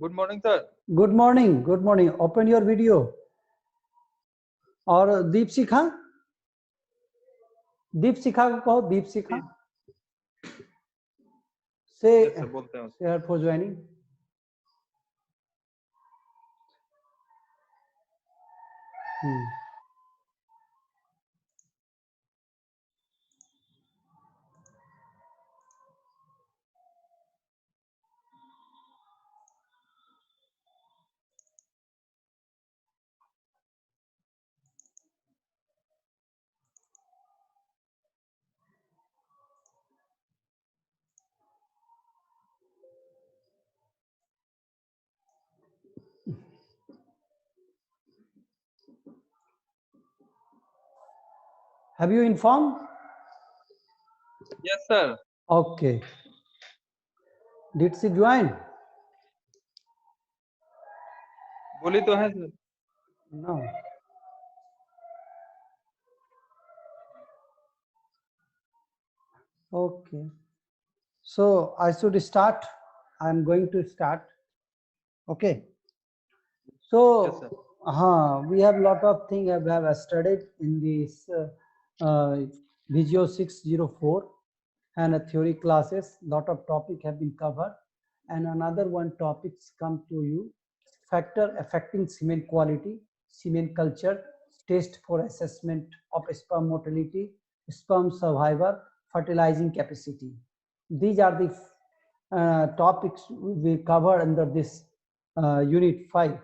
Good morning, sir. Good morning. Good morning. Open your video. और दीपशिखा दीपशिखा को कहो दीपशिखा से Yes, sir, बोलते हैं उसको। Share for joining Have you informed? Yes, sir. Okay. Did she join? बोली तो है sir. No. Okay. So I should start. I am going to start. Okay. So Yes, sir. we have lot of things we have studied in this Visio 604 and theory classes. Lot of topic have been covered, and another one topics come to you: factor affecting cement quality, cement culture, test for assessment of sperm motility, sperm survivor, fertilizing capacity. These are the topics we cover under this unit 5.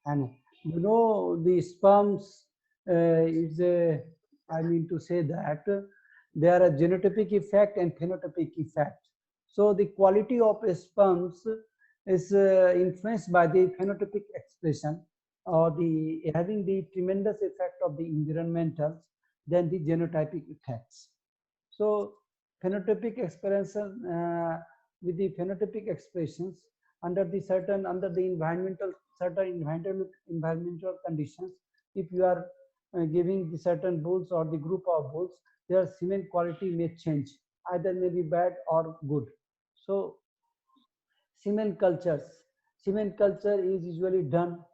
And you know, the sperms is a, I mean to say that they are a genotypic effect and phenotypic effect. So the quality of sperms is influenced by the phenotypic expression or the having the tremendous effect of the environmental than the genotypic effects. So phenotypic expression with the phenotypic expressions under the environmental certain environmental conditions, if you are giving the certain bulls or the group of bulls, their semen quality may change, either may be bad or good. So semen culture is usually done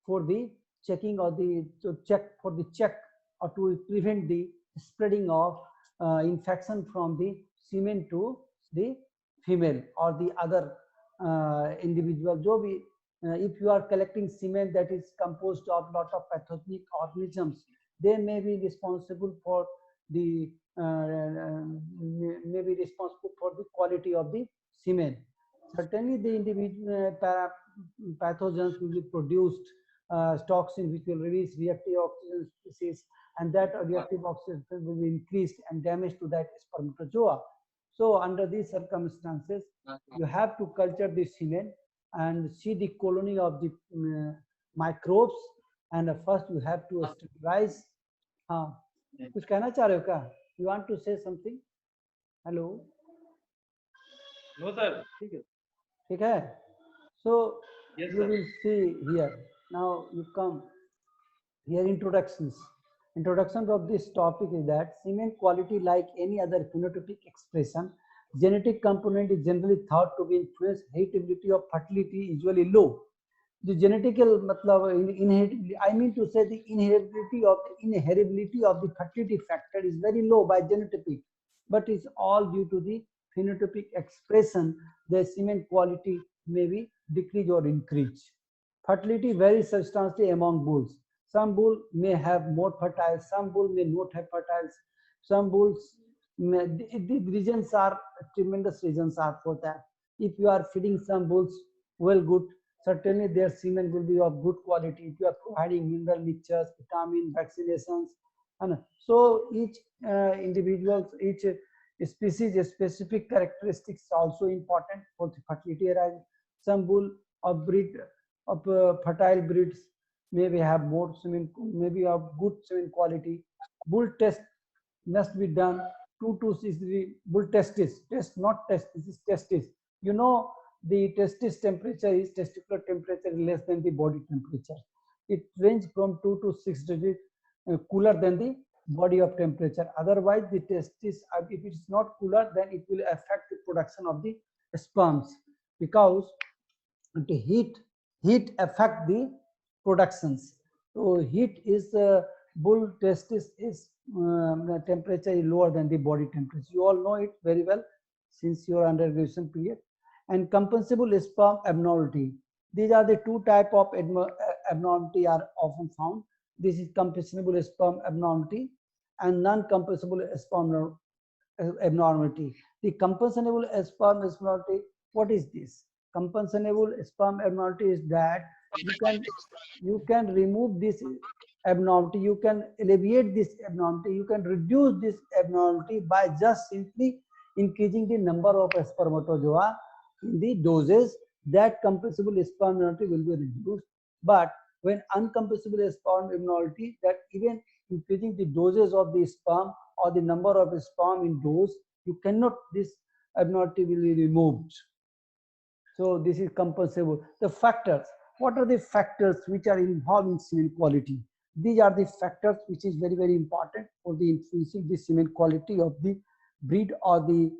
for the checking or to check or to prevent the spreading of infection from the semen to the female or the other individual. If you are collecting semen that is composed of lot of pathogenic organisms, they may be responsible for the quality of the semen. Certainly, the individual pathogens will be produced, toxin which will release reactive oxygen species, and that reactive oxygen will be increased and damage to that spermatozoa. So under these circumstances, you have to culture the semen and see the colony of the microbes, and first you have to sterilize. कुछ कहना चाह रहे हो क्या? You want to say something? Hello. No, sir. ठीक है. ठीक है. So Yes, you sir. will see here. Now you come here. Introduction of this topic is that semen quality, like any other phenotypic expression, genetic component is generally thought to be influenced. Heritability of fertility is usually low. The genetical inheritability, I mean to say the inheritability of the fertility factor is very low by genotypic, but it's all due to the phenotypic expression. The semen quality may be decrease or increase. Fertility varies substantially among bulls. Some bull may have more fertile, some bull may not have fertile. Some bulls the reasons are tremendous reasons are for that. If you are feeding some bulls well good, certainly their semen will be of good quality. If you are providing mineral mixtures, vitamin, vaccinations, and so each individual, each species specific characteristics also important for the fertility arise. Some bull of breed of fertile breeds maybe have more semen, maybe of good semen quality. Bull test must be done. 2 to 6 bull testis, not test, this is testis. You know, the testis temperature is testicular temperature less than the body temperature. It ranges from 2 to 6 degrees cooler than the body of temperature. Otherwise, the testis, if it is not cooler, then it will affect the production of the sperms, because to heat affect the productions. So heat is bull testis is the temperature is lower than the body temperature. You all know it very well since your undergraduation period. And compensable sperm abnormality. These are the two type of abnormality are often found. This is compensable sperm abnormality and non-compensable sperm abnormality. The compensable sperm abnormality, what is this? Compensable sperm abnormality is that you can remove this abnormality, you can alleviate this abnormality, you can reduce this abnormality by just simply increasing the number of spermatozoa in the doses. That compensable sperm abnormality will be reduced. But when uncompressible sperm abnormality, that even increasing the doses of the sperm or the number of sperm in dose, you cannot, this abnormality will be removed. So this is compensable. The factors, what are the factors which are involved in semen quality? These are the factors which is very, very important for the influencing the semen quality of the breed or the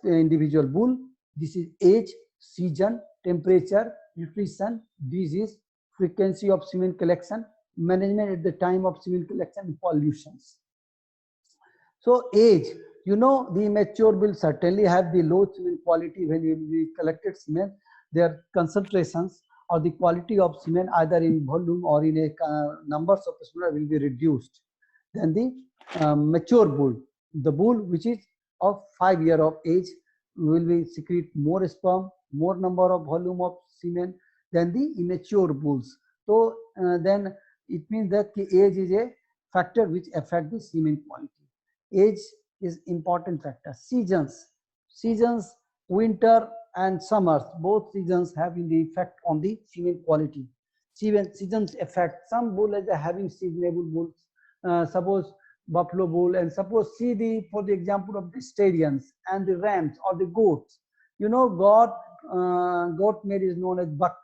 individual bull. This is age, season, temperature, nutrition, disease, frequency of semen collection, management at the time of semen collection, and pollutions. So age, you know, the immature will certainly have the low semen quality when we collected semen. Their concentrations or the quality of semen either in volume or in a numbers of sperm will be reduced. Then the mature bull, the bull which is of 5 years of age will be secrete more sperm, more number of volume of semen than the immature bulls. So then it means that the age is a factor which affect the semen quality. Age is important factor. Seasons, winter and summers, both seasons having the effect on the semen quality. Seasons affect some bull as having seasonable bulls. Suppose buffalo bull, and suppose see the, for the example of the stallions and the rams or the goats. You know, goat male is known as buck,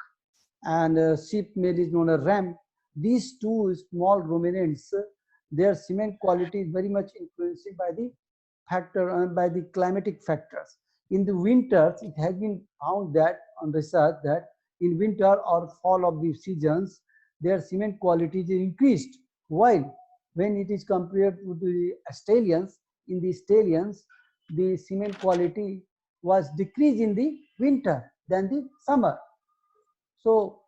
and sheep male is known as ram. These two small ruminants, their semen quality is very much influenced by the factor by the climatic factors. In the winters, it has been found that on research that in winter or fall of the seasons, their semen quality is increased. While when it is compared to the stallions, in the stallions, the semen quality was decreased in the winter than the summer. So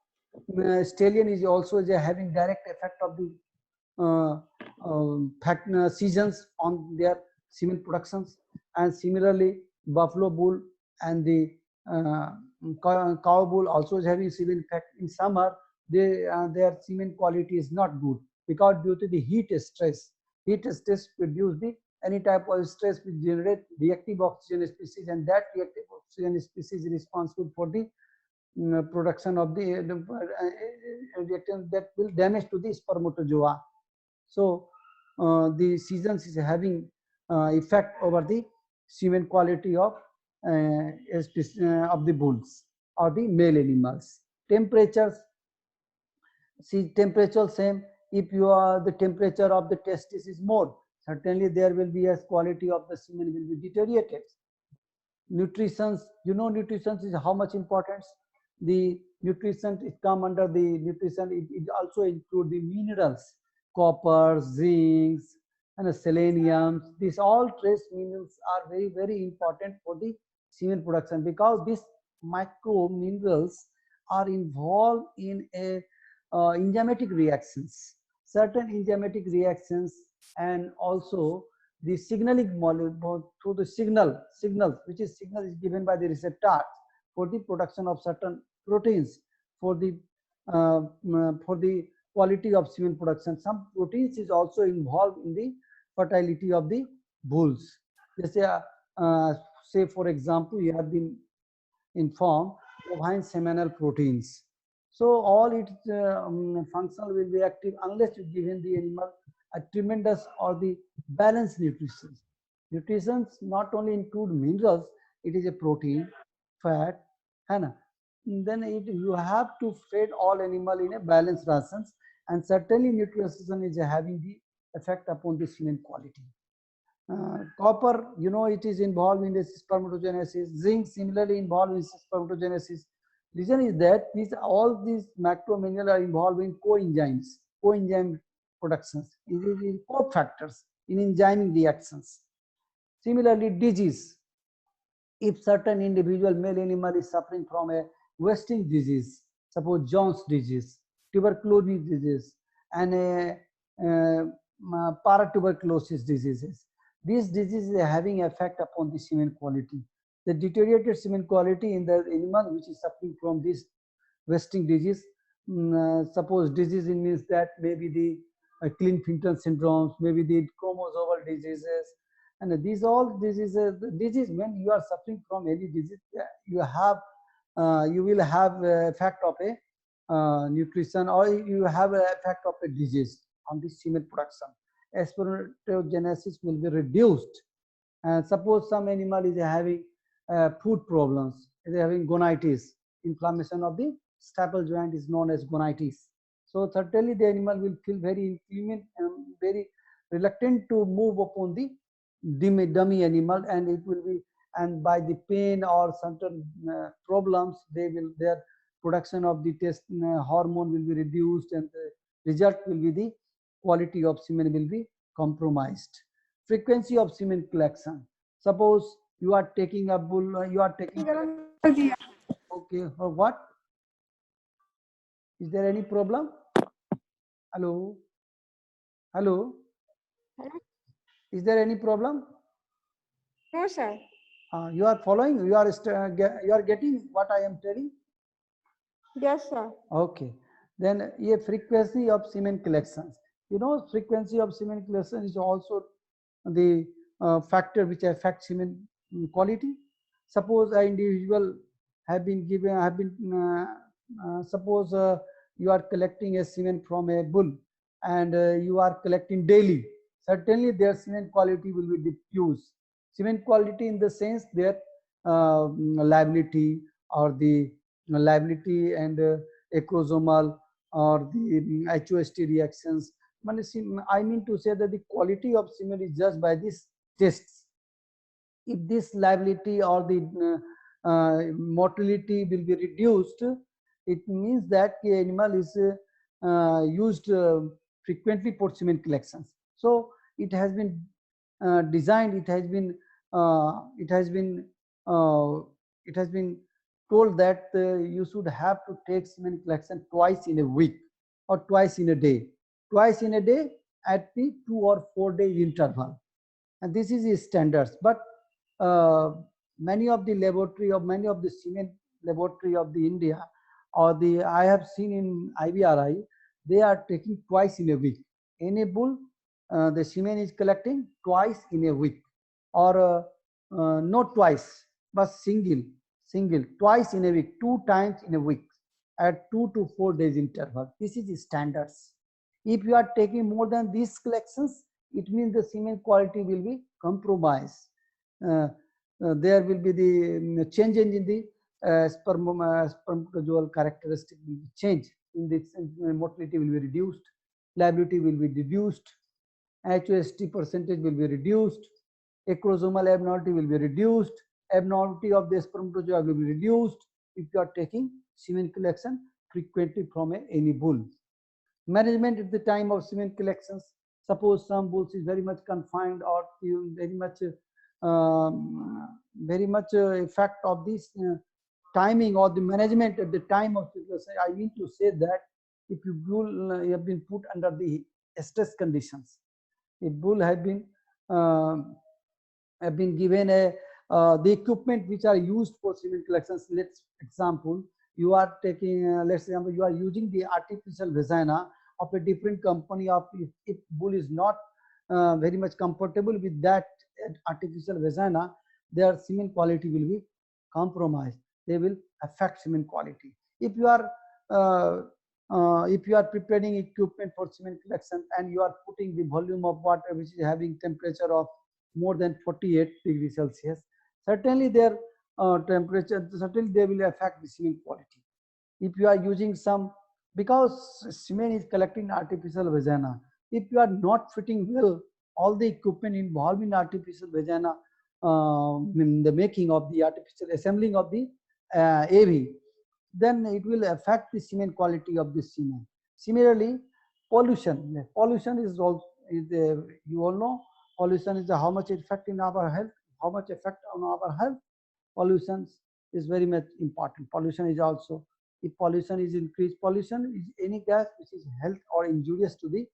stallion is also having direct effect of the seasons on their semen productions, and similarly buffalo bull and the cow bull also is having semen effect. In summer, their semen quality is not good because due to the heat stress produce the any type of stress which generate reactive oxygen species, and that reactive oxygen species is responsible for the production of the reactant that will damage to the spermatozoa. So the seasons is having effect over the semen quality of the bulls or the male animals. Temperatures, see temperature same. If you are the temperature of the testis is more, certainly there will be as quality of the semen will be deteriorated. Nutrition, you know, nutrition is how much important. The nutrition is come under the nutrition, it also include the minerals, copper, zinc and selenium. These all trace minerals are very, very important for the semen production, because these micro minerals are involved in a enzymatic reactions, certain enzymatic reactions, and also the signaling molecule through the signals, which is signal is given by the receptor for the production of certain proteins for the quality of semen production. Some proteins is also involved in the fertility of the bulls. Say for example, you have been informed bovine seminal proteins. So all its functional will be active unless you given the animal a tremendous or the balanced nutrition. Nutrition not only include minerals, it is a protein, fat, and then you have to feed all animal in a balanced rations, and certainly nutrition is having the effect upon the semen quality. Copper, you know, it is involved in the spermatogenesis. Zinc similarly involved in spermatogenesis. Reason is that all these macro minerals are involved in coenzyme productions, in cofactors in enzyme reactions. Similarly, disease. If certain individual male animal is suffering from a wasting disease, suppose Jones disease, tuberculosis disease, and a paratuberculosis diseases, these diseases are having effect upon the semen quality. The deteriorated semen quality in the animal which is suffering from this wasting disease, suppose disease means that maybe the Klinefelter syndromes, maybe the chromosomal diseases, and these all diseases, when you are suffering from any disease, you will have effect of a nutrition, or you have an effect of a disease on the semen production. Spermatogenesis will be reduced. And suppose some animal is having food problems, is having gonitis, inflammation of the staple joint is known as gonitis. So certainly the animal will feel very inclement and very reluctant to move upon the dummy animal, and it will be, and by the pain or certain problems, their production of the test hormone will be reduced, and the result will be the quality of semen will be compromised. Frequency of semen collection. Suppose you are taking a bull, you are taking, okay, or what? Is there any problem? Hello? Hello? Is there any problem? No, sir. You are following, you are getting what I am telling? Yes, sir. Okay. Then a frequency of semen collections. You know, frequency of semen collection is also the factor which affects semen quality. Suppose an individual suppose you are collecting a semen from a bull, and you are collecting daily. Certainly their semen quality will be diffuse. Semen quality in the sense their liability, or the liability and acrosomal, or the HOST reactions. I mean to say that the quality of semen is judged by these tests. If this liability or the motility will be reduced, it means that the animal is used frequently for semen collections. So it has been designed, it has been told that you should have to take semen collection twice in a week or twice in a day. Twice in a day at the 2 or 4 day interval. And this is the standards. But many of the semen laboratory of the India, or I have seen in IVRI, they are taking twice in a week. Any bull, the semen is collecting twice in a week, or not twice, but single, twice in a week, 2 times in a week at 2 to 4 days interval. This is the standards. If you are taking more than these collections, it means the semen quality will be compromised. There will be the change in the spermatozoal characteristic will be changed. In this, motility will be reduced, liability will be reduced, HOST percentage will be reduced, acrosomal abnormality will be reduced, abnormality of the spermatozoa will be reduced if you are taking semen collection frequently from any bull. Management at the time of semen collections. Suppose some bulls is very much confined, or very much effect of this timing or the management at the time of collection. I mean to say that if you bull have been put under the stress conditions, if bull have been given the equipment which are used for semen collections. Let's example, you are taking let's say you are using the artificial vagina of a different company. Of if bull is not very much comfortable with that artificial vagina, their semen quality will be compromised. They will affect semen quality. If you are preparing equipment for semen collection, and you are putting the volume of water which is having temperature of more than 48 degrees Celsius, certainly their temperature, certainly they will affect the semen quality. If you are using some, because semen is collecting artificial vagina, if you are not fitting well all the equipment involved in artificial vagina, in the making of the artificial assembling of the AV, then it will affect the semen quality of the semen. Similarly, pollution. Pollution is also, you all know, pollution is how much effect in our health, how much effect on our health. Pollution is very much important. Pollution is also, if pollution is increased, pollution is any gas which is health or injurious to the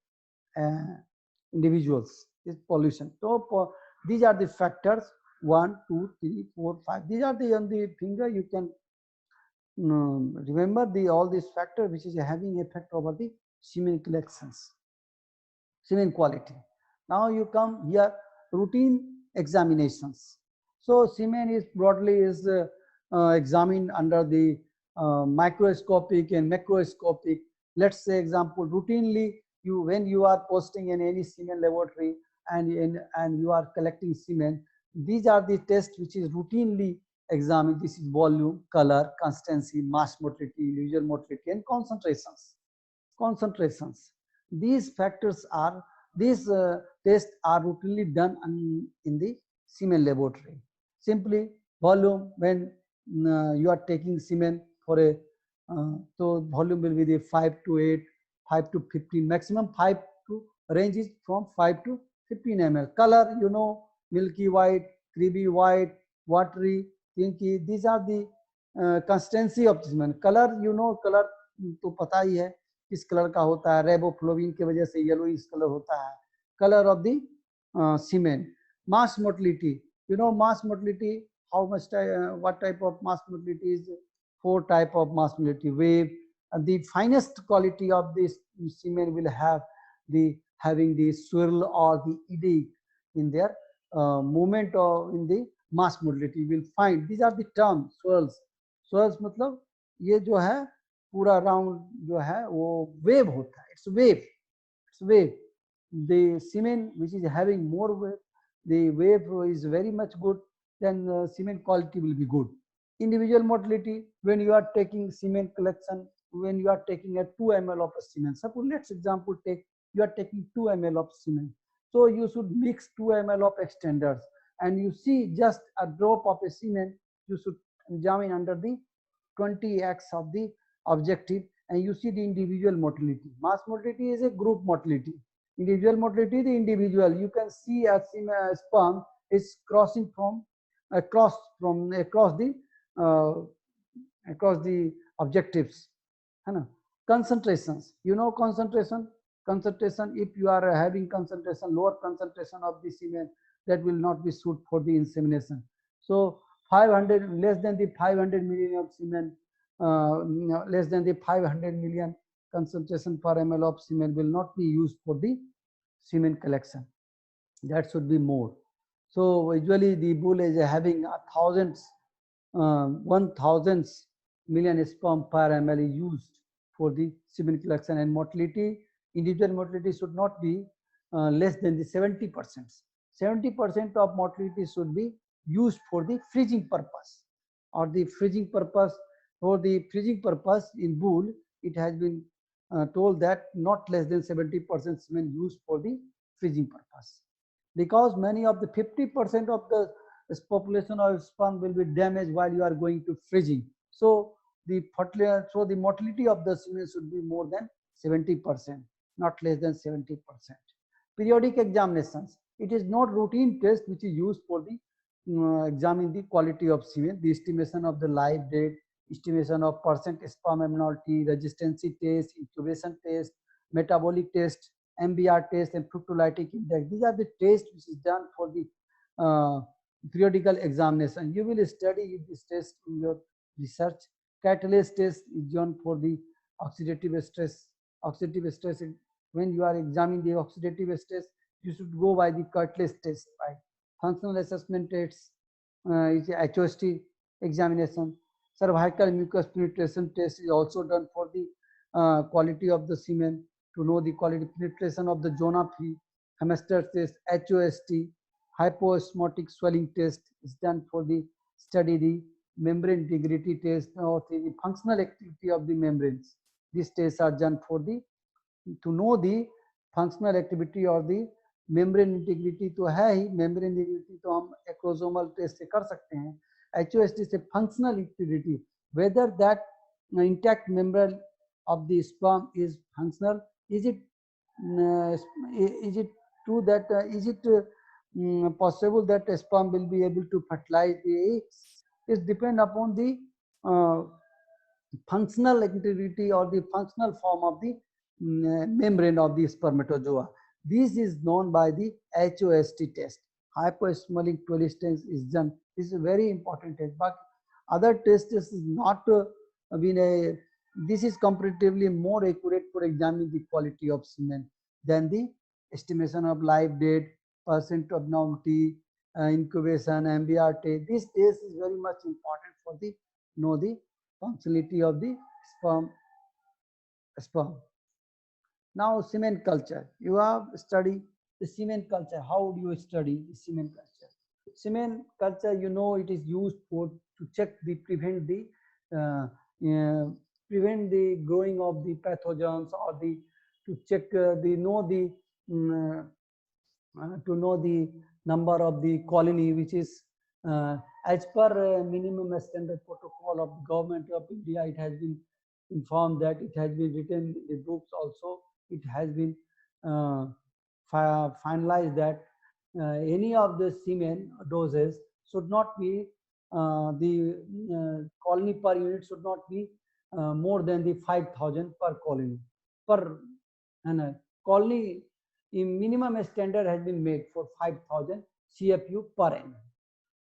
individuals, is pollution. So these are the factors 1, 2, 3, 4, 5. These are the on the finger. You can remember the all these factors which is having effect over the semen collections, semen quality. Now you come here, routine examinations. So semen is broadly is examined under the microscopic and macroscopic. Let's say example, routinely you, when you are posting in any semen laboratory and you are collecting semen, these are the tests which is routinely examined. This is volume, color, consistency, mass motility, individual motility, and concentrations. These factors are, these tests are routinely done in the semen laboratory. Simply volume, when you are taking semen for a so volume will be the 5 to 8, 5 to 15, maximum 5 to range is from 5 to 15 ml. Color, you know, milky white, creamy white, watery, pinky. These are the consistency of semen. Color, you know, color तो पता ही है किस colour का होता है, रेबोफ्लोविन की वजह से येलो इस कलर होता है. Color of the semen. Mass motility, you know, mass motility, how much what type of mass motility is? 4 type of mass motility. Wave, and the finest quality of this semen will have the having the swirl or the eddy in their movement or in the mass motility. You will find these are the terms. Swirls मतलब ये जो है पूरा round जो है वो wave होता है. It's wave. The semen which is having more wave, the wave is very much good, then semen quality will be good. Individual motility, when you are taking semen collection, when you are taking a 2 ml of a semen, suppose let's example take, you are taking 2 ml of semen, so you should mix 2 ml of extenders, and you see just a drop of a semen, you should examine under the 20x of the objective, and you see the individual motility. Mass motility is a group motility. Individual motility, the individual, you can see a sperm is crossing from across the objectives. Concentrations, you know, concentration, if you are having concentration, lower concentration of the semen, that will not be suited for the insemination. So 500, less than the 500 million of semen, less than the 500 million concentration per ml of semen will not be used for the semen collection. That should be more. So usually the bull is having 1,000 million sperm per ml is used for the semen collection, and motility, individual motility should not be less than the 70%. 70% of motility should be used for the freezing purpose, or the freezing purpose. For the freezing purpose in bull, it has been told that not less than 70% semen used for the freezing purpose, because many of the 50% of the population of sperm will be damaged while you are going to freezing. So the motility of the semen should be more than 70%, not less than 70%. Periodic examinations, it is not routine test which is used for the examining the quality of semen. The estimation of the live date, estimation of percent sperm abnormality, resistancy test, incubation test, metabolic test, MBR test, and fructolytic index. These are the tests which is done for the periodical examination. You will study this test in your research. Catalase test is done for the oxidative stress. Oxidative stress, when you are examining the oxidative stress, you should go by the Catalase test. Right? Functional assessment tests is HOST examination. Cervical mucus penetration test is also done for the quality of the semen, to know the quality penetration of the zona free. Hamster test, HOST, hypoosmotic swelling test is done for the study the membrane integrity test or the functional activity of the membranes. These tests are done for the to know the functional activity or the membrane integrity. तो है ही, membrane integrity तो हम acrosomal test से कर सकते हैं. HOST से functional integrity, whether that intact membrane of the sperm is functional? Is it is it true that is it possible that a sperm will be able to fertilize the eggs? It depends upon the uh, functional integrity or the functional form of the membrane of the spermatozoa. This is known by the HOST test. Hypoosmotic tolerance is done. This is a very important test, but other tests is not been a. This is comparatively more accurate for examining the quality of semen than the estimation of live date, percent of abnormality, incubation, MBRT. This test is very much important for the know the functionality of the sperm. Now semen culture. You have studied the semen culture. How would you study the semen culture? Semen culture, you know, it is used for to check the uh, uh, prevent the growing of the pathogens or the to check the know the um, to know the number of the colony, which is as per minimum standard protocol of the government of India. It has been informed that it has been written in the books also. It has been uh, finalized that any of the semen doses should not be the colony per unit should not be more than the 5,000 per colony per and colony. In minimum standard has been made for 5,000 CFU per annum.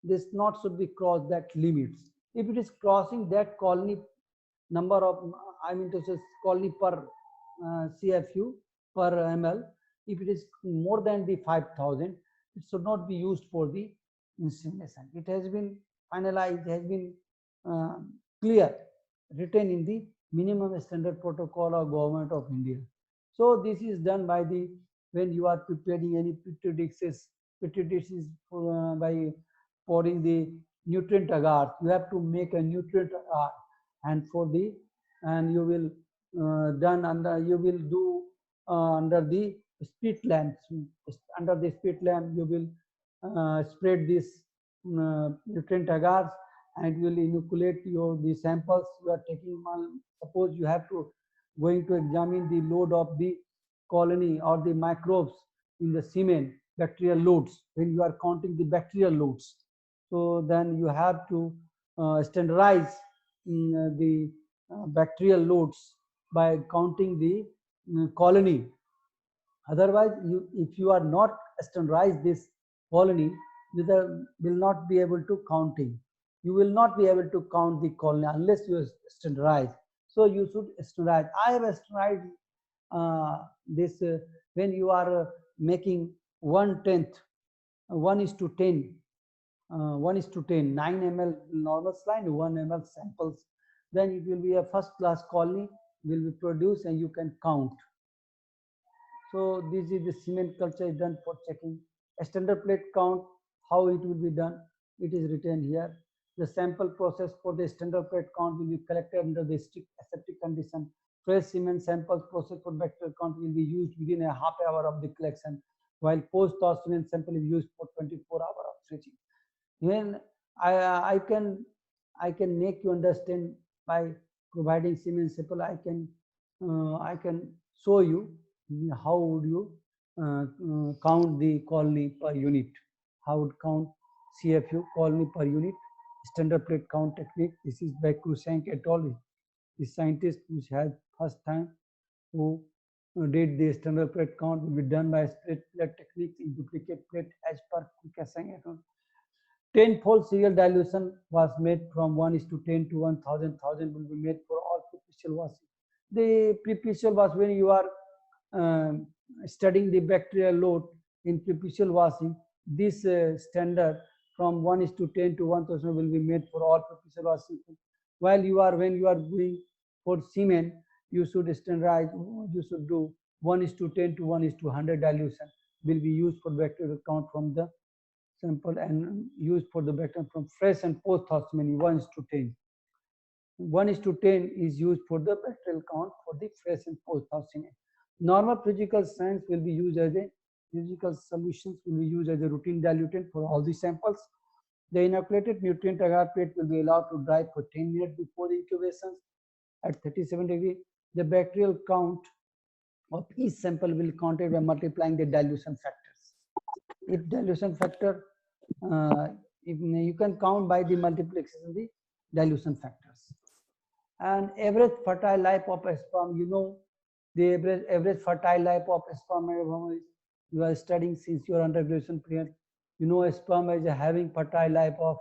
This not should be crossed that limits. If it is crossing that colony number of, I mean to say colony per CFU per ml, if it is more than the 5,000, it should not be used for the insemination. It has been finalized, has been uh, clear, written in the minimum standard protocol of government of India. So this is done by the when you are preparing any petri dishes by pouring the nutrient agar. You have to make a nutrient agar, and for the and you will done under you will do under the split lamp. Under the split lamp, you will spread this nutrient agars and will inoculate your the samples you are taking. Suppose you have to going to examine the load of the colony or the microbes in the semen, bacterial loads. When you are counting the bacterial loads, so then you have to standardize the bacterial loads by counting the colony. Otherwise, if you are not standardize this colony, you will not be able to counting. You will not be able to count the colony unless you standardize. So you should standardize. I have standardized this when you are making 1/10, 1:10, 1:10, 9 ml normal saline, 1 ml samples. Then it will be a first class colony will be produced and you can count. So this is the semen culture is done for checking. A standard plate count, how it will be done, it is written here. The sample process for the standard plate count will be collected under the strict aseptic condition. Fresh semen samples processed for bacterial count will be used within a half hour of the collection, while post-thaw semen sample is used for 24 hours of freezing. When I can make you understand by providing semen sample. I can show you how would you count the colony per unit. How would count CFU colony per unit? Standard plate count technique. This is by Krushank et al. The scientist which has first time who did the standard plate count will be done by split plate techniques in duplicate plate as per Krushank et al. Tenfold serial dilution was made from 1:10 to 1,000. 1,000 will be made for all preputial washing. The preputial wash, when you are studying the bacterial load in preputial washing, this standard from 1:10 to 1,000 will be made for all preputial washing. While when you are doing for semen, you should standardize, you should do 1:10 to 1:100 dilution will be used for bacterial count from the sample and used for the bacterium from fresh and post-thaw semen 1:10. 1:10 is used for the bacterial count for the fresh and post-thaw semen. Normal physical science will be used as a physical solutions will be used as a routine diluent for all the samples. The inoculated nutrient agar plate will be allowed to dry for 10 minutes before the incubation. at 37 degree, the bacterial count of each sample will be counted by multiplying the dilution factors. If dilution factor, if you can count by the multiplication of the dilution factors. And average fertile life of a sperm, you know, the average fertile life of a sperm is, you are studying since your undergraduate period. You know, a sperm is having fertile life of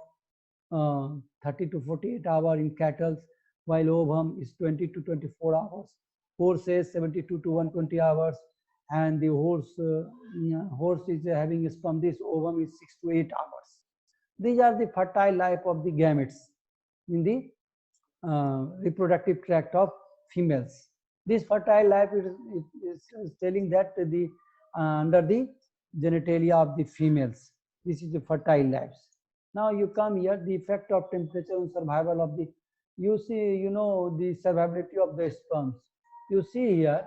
30 to 48 hours in cattle, while ovum is 20 to 24 hours. Horse is 72 to 120 hours, and the horse is having a sperm. This ovum is 6 to 8 hours. These are the fertile life of the gametes in the reproductive tract of females. This fertile life is telling that the under the genitalia of the females. This is the fertile lives. Now you come here, the effect of temperature on survival of the, you see, you know, the survivability of the sperms. You see here,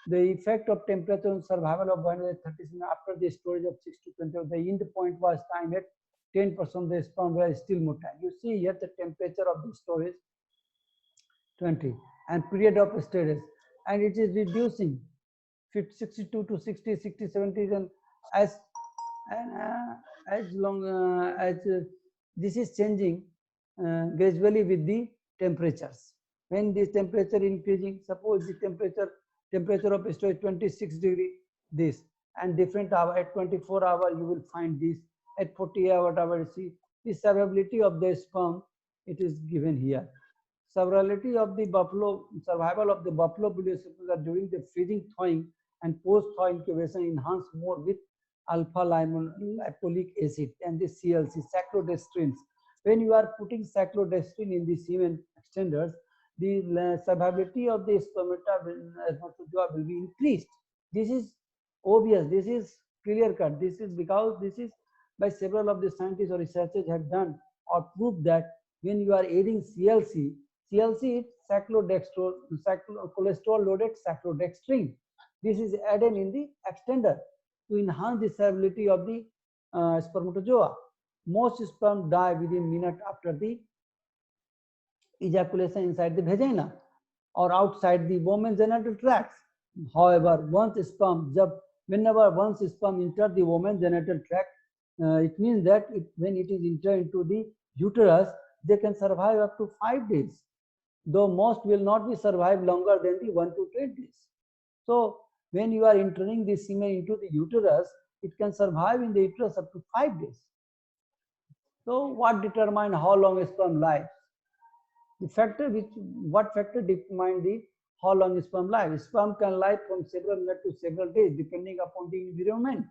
the effect of temperature on survival of 137 after the storage of 6 to 20, the end point was time at 10% of the sperm were still motile. You see here the temperature of the storage 20 and period of storage, and it is reducing 62 to 60, 60, 70, and as long as this is changing gradually with the temperatures. When this temperature increasing, suppose the temperature of storage 26 degree, this, and different hour at 24 hour you will find this, at 40 hour, see the survivability of the sperm, it is given here. Survivability of the buffalo, survival of the buffalo are during the freezing thawing and post-thaw incubation enhanced more with alpha lipolic acid and the CLC, cyclodestrins. When you are putting cyclodestrin in the semen extenders, the survivability of the spermata will be increased. This is obvious, this is clear cut. This is because this is by several of the scientists or researchers have done or proved that when you are adding CLC is cholesterol loaded cyclodextrin. This is added in the extender to enhance the survivability of the spermatozoa. Most sperm die within minute after the ejaculation inside the vagina or outside the woman's genital tracts. However, whenever once sperm enter the woman's genital tract, it means that when it is entered into the uterus, they can survive up to 5 days, though most will not be survive longer than the 1 to 10 days. So when you are entering the semen into the uterus, it can survive in the uterus up to 5 days. So what determine how long a sperm lives? The factor what factor determine the how long sperm lives? Sperm can live from several minutes to several days depending upon the environment.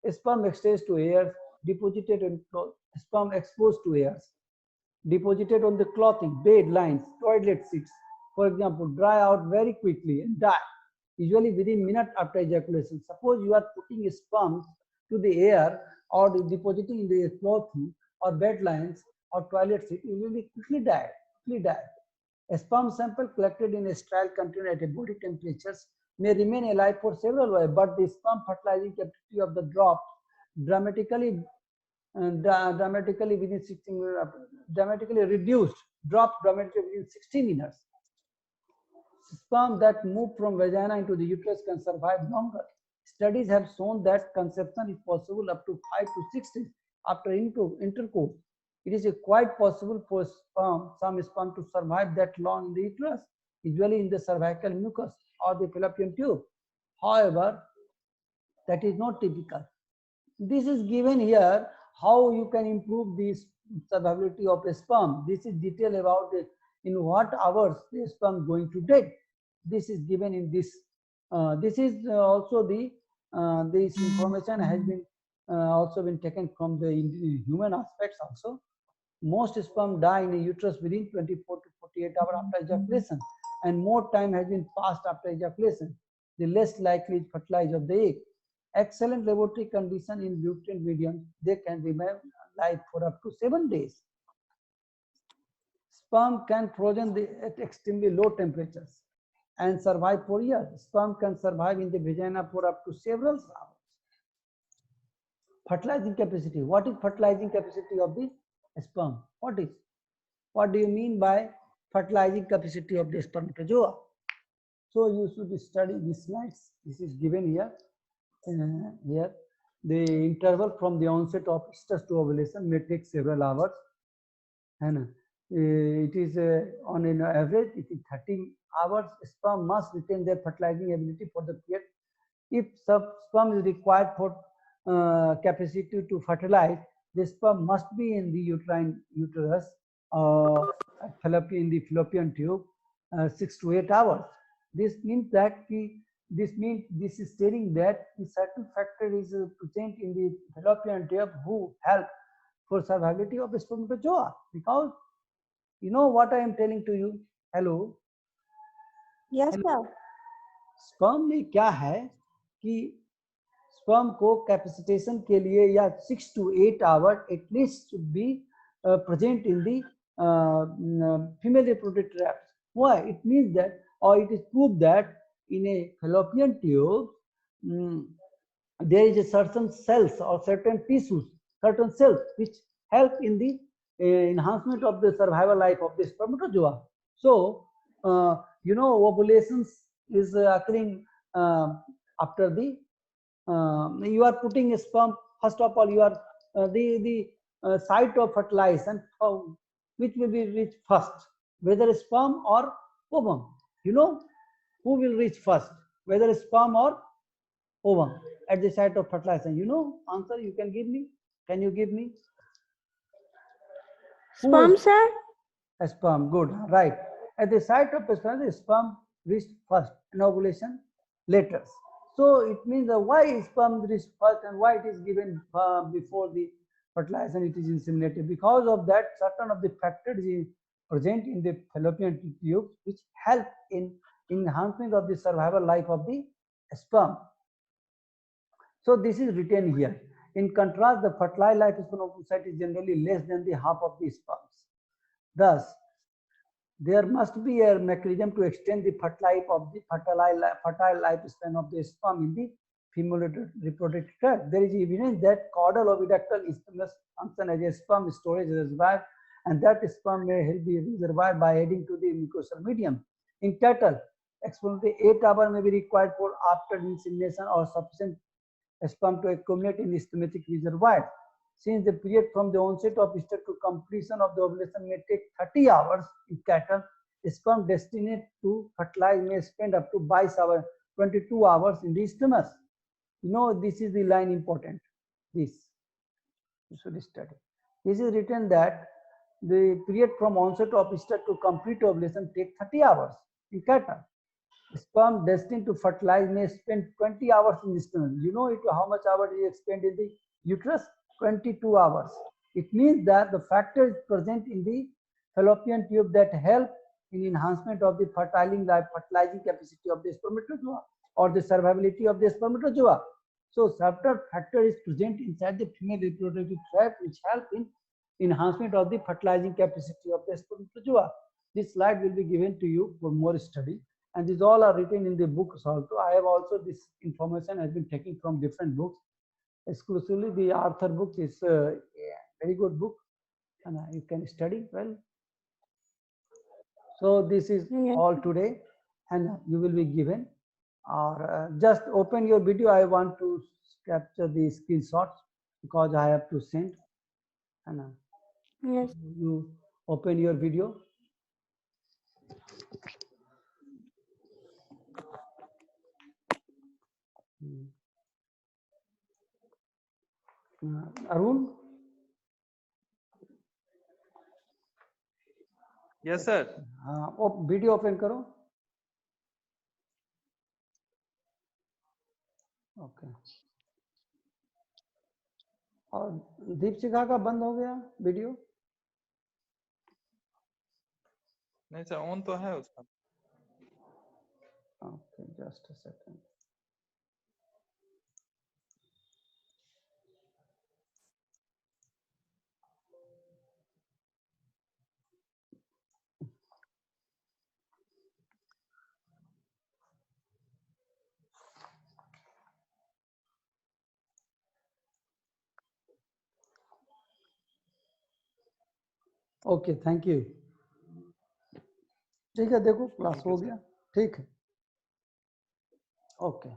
Sperm exposed to air, deposited in sperm exposed to air, deposited on the clothing, bed lines, toilet seats, for example, dry out very quickly and die, usually within minute after ejaculation. Suppose you are putting sperm to the air or depositing in the clothing or bed lines or toilet seat, you will be quickly die. A sperm sample collected in a sterile container at a body temperatures may remain alive for several hours, but the sperm fertilizing capacity of the drop dramatically within 16 minutes, dropped dramatically within 60 minutes. Sperm that move from vagina into the uterus can survive longer. Studies have shown that conception is possible up to 5 to 6 days after intercourse. It is quite possible for some sperm to survive that long in the uterus, usually in the cervical mucus or the fallopian tube. However, that is not typical. This is given here how you can improve the survivability of a sperm. This is detail about in what hours the sperm going to dead. This is given in this. This is also the this information has been also been taken from the human aspects also. Most sperm die in the uterus within 24 to 48 hours after ejaculation, and more time has been passed after ejaculation. The less likely is fertilize of the egg. Excellent laboratory condition in nutrient medium, they can remain alive for up to 7 days. Sperm can frozen at extremely low temperatures and survive for years. Sperm can survive in the vagina for up to several hours. Fertilizing capacity. What is fertilizing capacity of the sperm? What do you mean by fertilizing capacity of the spermatozoa. So you should study these slides. This is given here. Here, the interval from the onset of estrus to ovulation may take several hours, and it is on an average it is 30 hours. Sperm must retain their fertilizing ability for the period. If sperm is required for capacity to fertilize, the sperm must be in the uterus in the fallopian tube 6 to 8 hours. This means that this is stating that the certain factor is present in the fallopian tube who help for survivability of the spermatozoa. Because you know what I am telling to you. Hello. Yes, sir. Sperm में क्या है कि sperm को capacitation के लिए या 6 to 8 hours at least should be present in the female reproductive tract. Why? It means that, or it is proved that in a fallopian tube there is a certain cells or certain tissues, certain cells which help in the enhancement of the survival life of the spermatozoa. So you know, ovulations is occurring after the you are putting a sperm. First of all, you are the site of fertilization, which will be reached first, whether sperm or ovum. You know who will reach first, whether sperm or ovum at the site of fertilization. You know, answer you can give me. Can you give me? Sperm, sir. A sperm, good, right. At the site of the sperm reached first and ovulation later. So it means why sperm reached first and why it is given before the fertilization, it is inseminated. Because of that, certain of the factors is present in the fallopian tube which help in enhancement of the survival life of the sperm. So this is written here. In contrast, the fertile lifespan of oocyte is generally less than the half of the sperms. Thus, there must be a mechanism to extend the fertile lifespan of the sperm in the female reproductive tract. There is evidence that caudal oviductal isthmus function as a sperm storage reservoir, and that sperm may help the reservoir by adding to the mucosal medium. In cattle, approximately 8 hours may be required for after insemination or sufficient sperm to accumulate in the spermatic reservoir. Since the period from the onset of estrus to completion of the ovulation may take 30 hours in cattle, sperm destined to fertilize may spend up to 22 hours in the stomach. You know, this is the line important. This you should study. This is written that the period from onset of estrus to complete ovulation take 30 hours in cattle. Sperm destined to fertilize may spend 20 hours in the stomach. You know how much hours is spent in the uterus? 22 hours. It means that the factor is present in the fallopian tube that help in enhancement of the fertilizing capacity of the spermatozoa or the survivability of the spermatozoa. So certain factor is present inside the female reproductive tract which help in enhancement of the fertilizing capacity of the spermatozoa. This slide will be given to you for more study, and these all are written in the books also. I have also, this information has been taken from different books. Exclusively the Arthur book is a very good book, and you can study well. So this is all today, and you will be given, or just open your video. I want to capture the screenshots because I have to send, and Yes. you open your video. Arun? Yes, sir. Video open करो. Okay. और दीपशिखा का बंद हो गया video? नहीं sir, on तो है उसका. Okay, just a second. Okay, thank you. ठीक है, देखो क्लास ठीक है हो सर। गया, ठीक है, ओके।